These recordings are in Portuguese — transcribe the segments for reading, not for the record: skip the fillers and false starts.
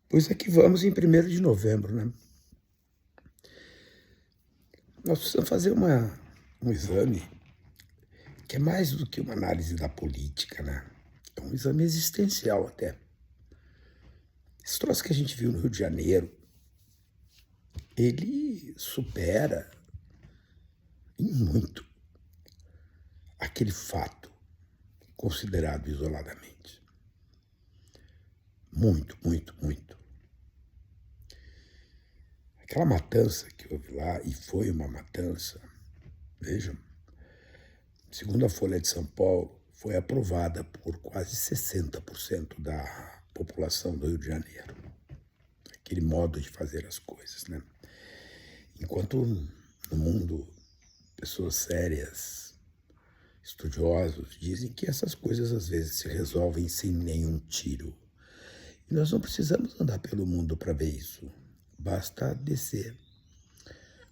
Pois aqui vamos em 1º de novembro, né? Nós precisamos fazer um exame que é mais do que uma análise da política, né? É um exame existencial até. Esse troço que a gente viu no Rio de Janeiro, ele supera em muito aquele fato considerado isoladamente. Muito, muito, muito. Aquela matança que houve lá, e foi uma matança, vejam, segundo a Folha de São Paulo, foi aprovada por quase 60% da população do Rio de Janeiro. Aquele modo de fazer as coisas, né? Enquanto no mundo, pessoas sérias, estudiosos, dizem que essas coisas às vezes se resolvem sem nenhum tiro. E nós não precisamos andar pelo mundo para ver isso. Basta descer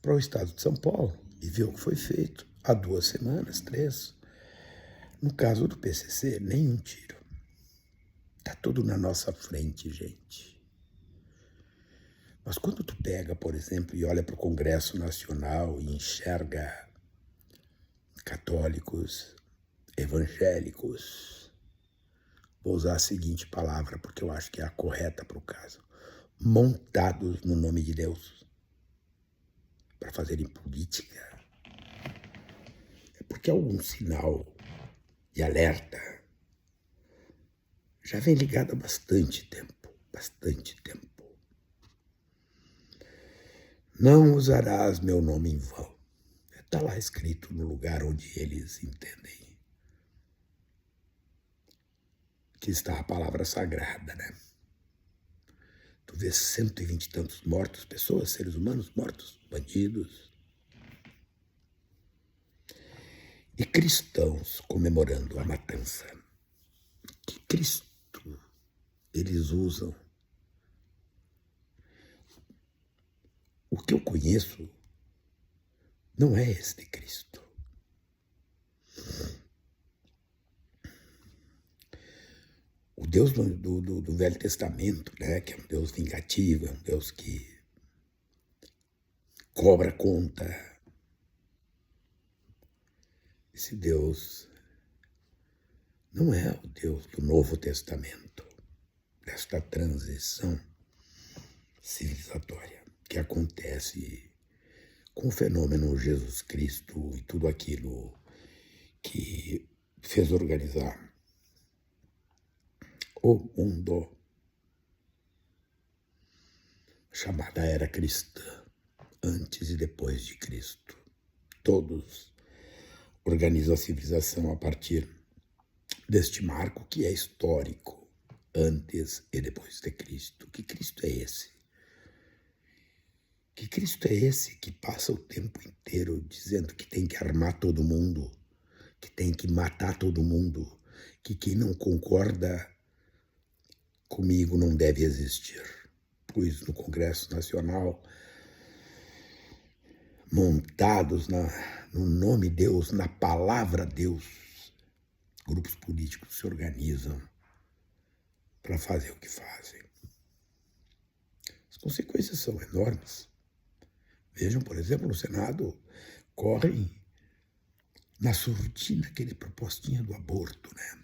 para o estado de São Paulo e ver o que foi feito há 2 semanas, 3. No caso do PCC, nenhum tiro. Está tudo na nossa frente, gente. Mas quando tu pega, por exemplo, e olha para o Congresso Nacional e enxerga católicos, evangélicos, vou usar a seguinte palavra porque eu acho que é a correta para o caso, montados no nome de Deus para fazerem política, é porque algum sinal de alerta já vem ligado há bastante tempo, bastante tempo. Não usarás meu nome em vão. Está lá escrito no lugar onde eles entendem que está a palavra sagrada, né? Tu vês 120 e tantos mortos, pessoas, seres humanos mortos, bandidos. E cristãos comemorando a matança. Que Cristo eles usam? O que eu conheço não é este Cristo. O Deus do Velho Testamento, né, que é um Deus vingativo, é um Deus que cobra conta. Esse Deus não é o Deus do Novo Testamento, desta transição civilizatória que acontece com o fenômeno Jesus Cristo e tudo aquilo que fez organizar o mundo, chamada era cristã, antes e depois de Cristo. Todos organizam a civilização a partir deste marco que é histórico, antes e depois de Cristo. Que Cristo é esse? Que Cristo é esse que passa o tempo inteiro dizendo que tem que armar todo mundo, que tem que matar todo mundo, que quem não concorda comigo não deve existir? Pois no Congresso Nacional, montados no nome Deus, na palavra Deus, grupos políticos se organizam para fazer o que fazem. As consequências são enormes. Vejam, por exemplo, no Senado, correm na surdina aquele propostinha do aborto, né?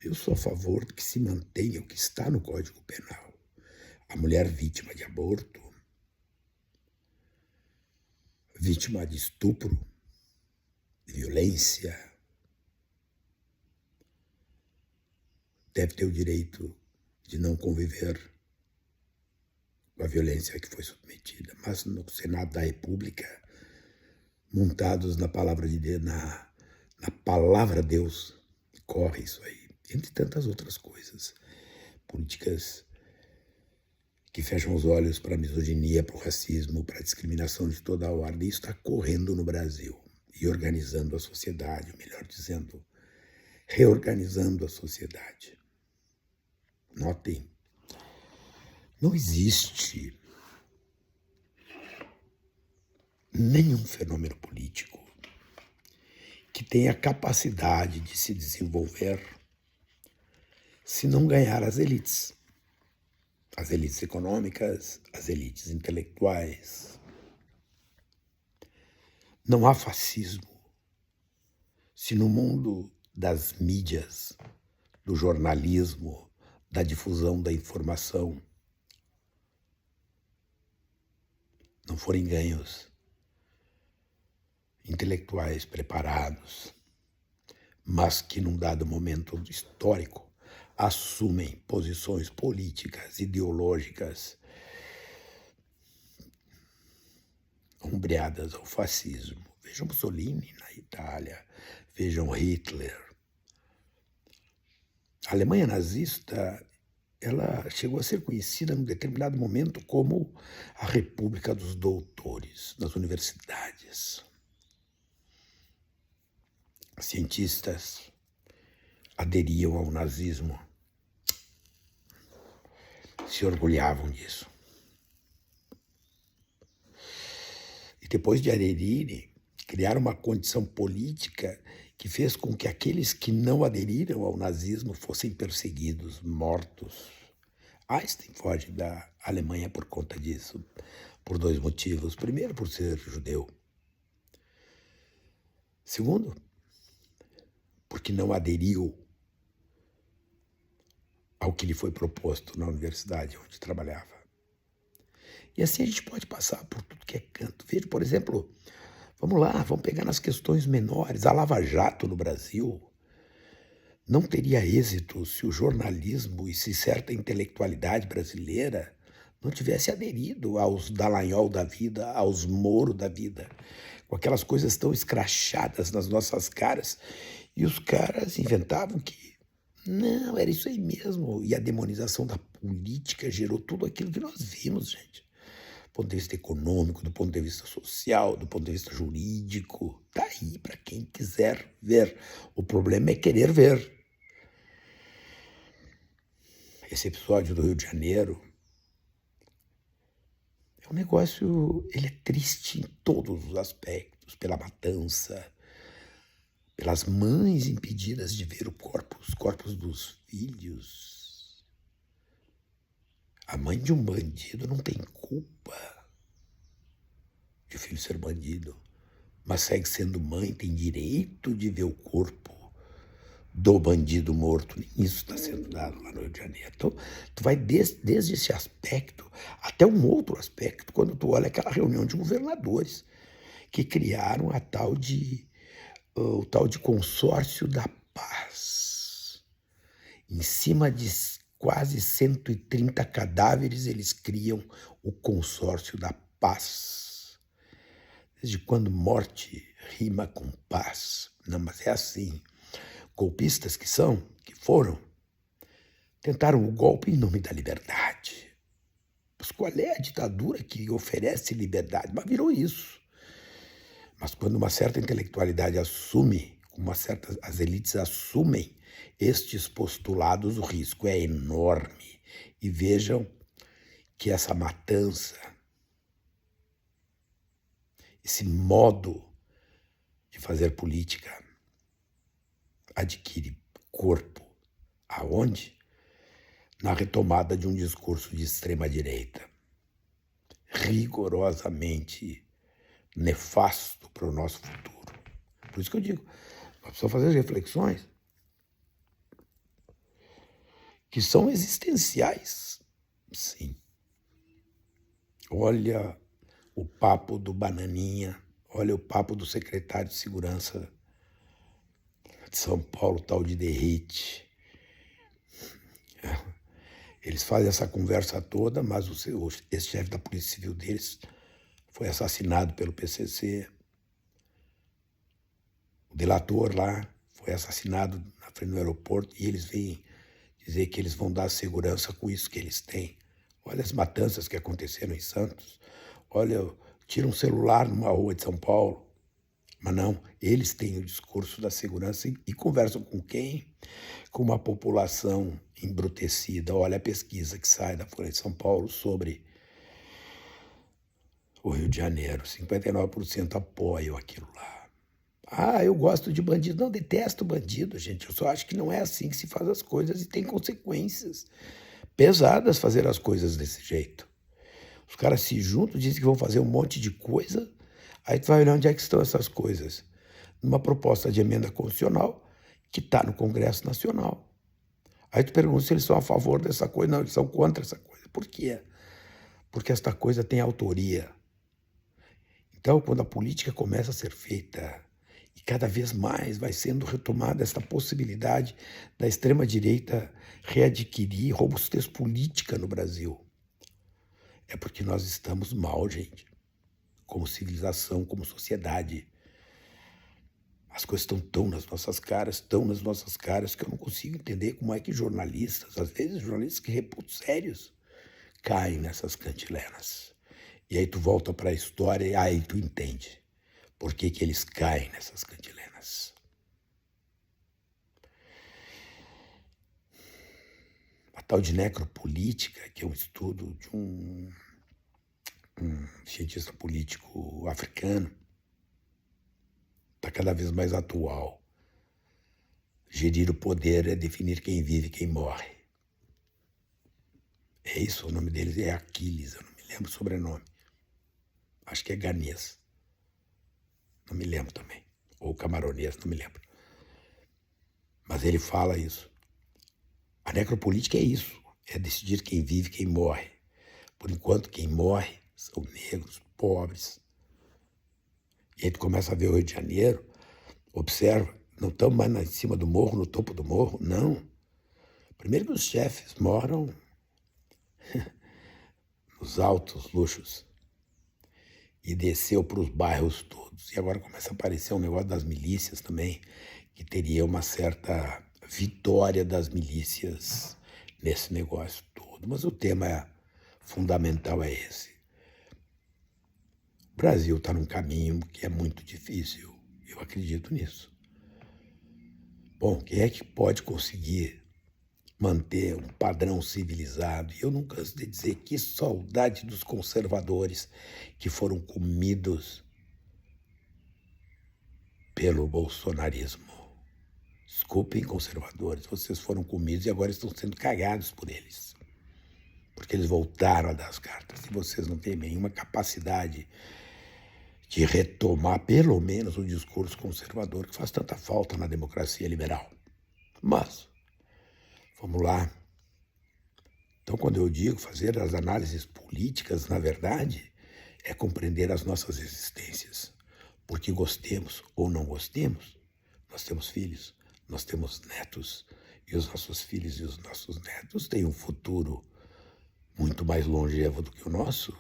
Eu sou a favor de que se mantenha o que está no Código Penal. A mulher vítima de aborto, vítima de estupro, de violência, deve ter o direito de não conviver com a violência a que foi submetida. Mas no Senado da República, montados na palavra de Deus, na palavra Deus, corre isso aí. Entre tantas outras coisas. Políticas que fecham os olhos para a misoginia, para o racismo, para a discriminação de toda a ordem. Isso está correndo no Brasil e organizando a sociedade, melhor dizendo, reorganizando a sociedade. Notem, não existe nenhum fenômeno político que tenha capacidade de se desenvolver se não ganhar as elites econômicas, as elites intelectuais. Não há fascismo se no mundo das mídias, do jornalismo, da difusão da informação, não forem ganhos intelectuais preparados, mas que num dado momento histórico assumem posições políticas, ideológicas, ombreadas ao fascismo. Vejam Mussolini na Itália, vejam Hitler. A Alemanha nazista, ela chegou a ser conhecida num determinado momento como a República dos Doutores nas universidades. Cientistas aderiam ao nazismo, se orgulhavam disso. E depois de aderirem, criaram uma condição política que fez com que aqueles que não aderiram ao nazismo fossem perseguidos, mortos. Einstein foge da Alemanha por conta disso, por dois motivos. Primeiro, por ser judeu. Segundo, porque não aderiu ao que lhe foi proposto na universidade onde trabalhava. E assim a gente pode passar por tudo que é canto. Veja, por exemplo, vamos pegar nas questões menores. A Lava Jato no Brasil não teria êxito se o jornalismo e se certa intelectualidade brasileira não tivesse aderido aos Dallagnol da vida, aos Moro da vida, com aquelas coisas tão escrachadas nas nossas caras. E os caras inventavam que não, era isso aí mesmo. E a demonização da política gerou tudo aquilo que nós vimos, gente. Do ponto de vista econômico, do ponto de vista social, do ponto de vista jurídico. Tá aí para quem quiser ver. O problema é querer ver. Esse episódio do Rio de Janeiro é um negócio, ele é triste em todos os aspectos, pela matança, pelas mães impedidas de ver os corpos dos filhos. A mãe de um bandido não tem culpa de o filho ser bandido, mas segue sendo mãe, tem direito de ver o corpo do bandido morto. Nem isso está sendo dado lá no Rio de Janeiro. Então, tu vai desde esse aspecto até um outro aspecto, quando tu olha aquela reunião de governadores que criaram o tal de consórcio da paz. Em cima de quase 130 cadáveres, eles criam o consórcio da paz. Desde quando morte rima com paz? Não, mas é assim. Golpistas que foram, tentaram o golpe em nome da liberdade. Mas qual é a ditadura que oferece liberdade? Mas virou isso. Mas quando uma certa intelectualidade assume, as elites assumem estes postulados, o risco é enorme. E vejam que essa matança, esse modo de fazer política adquire corpo. Aonde? Na retomada de um discurso de extrema-direita, rigorosamente nefasto para o nosso futuro. Por isso que eu digo, nós precisamos fazer reflexões que são existenciais. Sim. Olha o papo do Bananinha, olha o papo do secretário de Segurança de São Paulo, tal de Derrite. Eles fazem essa conversa toda, mas esse chefe da Polícia Civil deles foi assassinado pelo PCC. O delator lá foi assassinado na frente do aeroporto e eles vêm dizer que eles vão dar segurança com isso que eles têm. Olha as matanças que aconteceram em Santos. Olha, tira um celular numa rua de São Paulo. Mas não, eles têm o discurso da segurança e conversam com quem? Com uma população embrutecida. Olha a pesquisa que sai da Folha de São Paulo sobre o Rio de Janeiro. 59% apoiam aquilo lá. Ah, eu gosto de bandido. Não, detesto bandido, gente. Eu só acho que não é assim que se faz as coisas e tem consequências pesadas fazer as coisas desse jeito. Os caras se juntam, dizem que vão fazer um monte de coisa, aí tu vai olhar onde é que estão essas coisas. Numa proposta de emenda constitucional que está no Congresso Nacional. Aí tu pergunta se eles são a favor dessa coisa. Não, eles são contra essa coisa. Por quê? Porque esta coisa tem autoria. Então, quando a política começa a ser feita e cada vez mais vai sendo retomada esta possibilidade da extrema-direita readquirir robustez política no Brasil, é porque nós estamos mal, gente, como civilização, como sociedade. As coisas estão tão nas nossas caras, que eu não consigo entender como é que jornalistas, às vezes jornalistas que reputam sérios, caem nessas cantilenas. E aí tu volta para a história e aí tu entende por que que eles caem nessas cantilenas. A tal de necropolítica, que é um estudo de um cientista político africano, está cada vez mais atual. Gerir o poder é definir quem vive e quem morre. É isso, o nome deles é Aquiles, eu não me lembro o sobrenome. Acho que é ganês. Não me lembro também. Ou camaronês, não me lembro. Mas ele fala isso. A necropolítica é isso. É decidir quem vive e quem morre. Por enquanto, quem morre são negros, pobres. E aí tu começa a ver o Rio de Janeiro, observa, não estão mais em cima do morro, no topo do morro, não. Primeiro que os chefes moram nos altos luxos e desceu para os bairros todos. E agora começa a aparecer um negócio das milícias também, que teria uma certa vitória das milícias nesse negócio todo. Mas o tema fundamental é esse. O Brasil está num caminho que é muito difícil, eu acredito nisso. Bom, quem é que pode conseguir manter um padrão civilizado? E eu não canso de dizer que saudade dos conservadores que foram comidos pelo bolsonarismo. Desculpem, conservadores, vocês foram comidos e agora estão sendo cagados por eles. Porque eles voltaram a dar as cartas. E vocês não têm nenhuma capacidade de retomar, pelo menos, o discurso conservador que faz tanta falta na democracia liberal. Mas, vamos lá. Então, quando eu digo fazer as análises políticas, na verdade, é compreender as nossas existências. Porque gostemos ou não gostemos, nós temos filhos, nós temos netos, e os nossos filhos e os nossos netos têm um futuro muito mais longevo do que o nosso.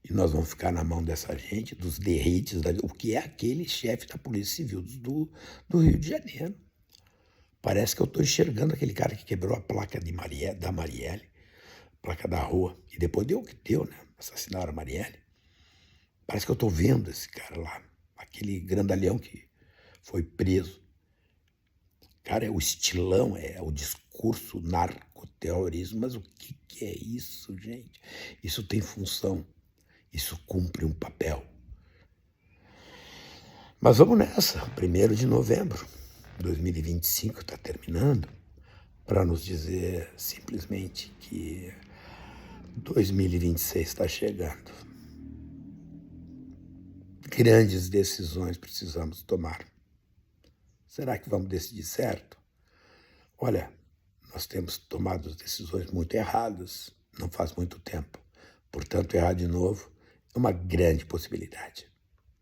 E nós vamos ficar na mão dessa gente, dos derretes, o que é aquele chefe da Polícia Civil do Rio de Janeiro. Parece que eu estou enxergando aquele cara que quebrou a placa da Marielle, placa da rua, e depois deu o que deu, né? Assassinaram a Marielle. Parece que eu estou vendo esse cara lá, aquele grandalhão que foi preso. Cara, é o estilão, é o discurso narcoterrorismo, mas o que é isso, gente? Isso tem função. Isso cumpre um papel. Mas vamos nessa. 1º de novembro de 2025 está terminando, para nos dizer simplesmente que 2026 está chegando. Grandes decisões precisamos tomar. Será que vamos decidir certo? Olha, nós temos tomado decisões muito erradas, não faz muito tempo. Portanto, errar de novo é uma grande possibilidade.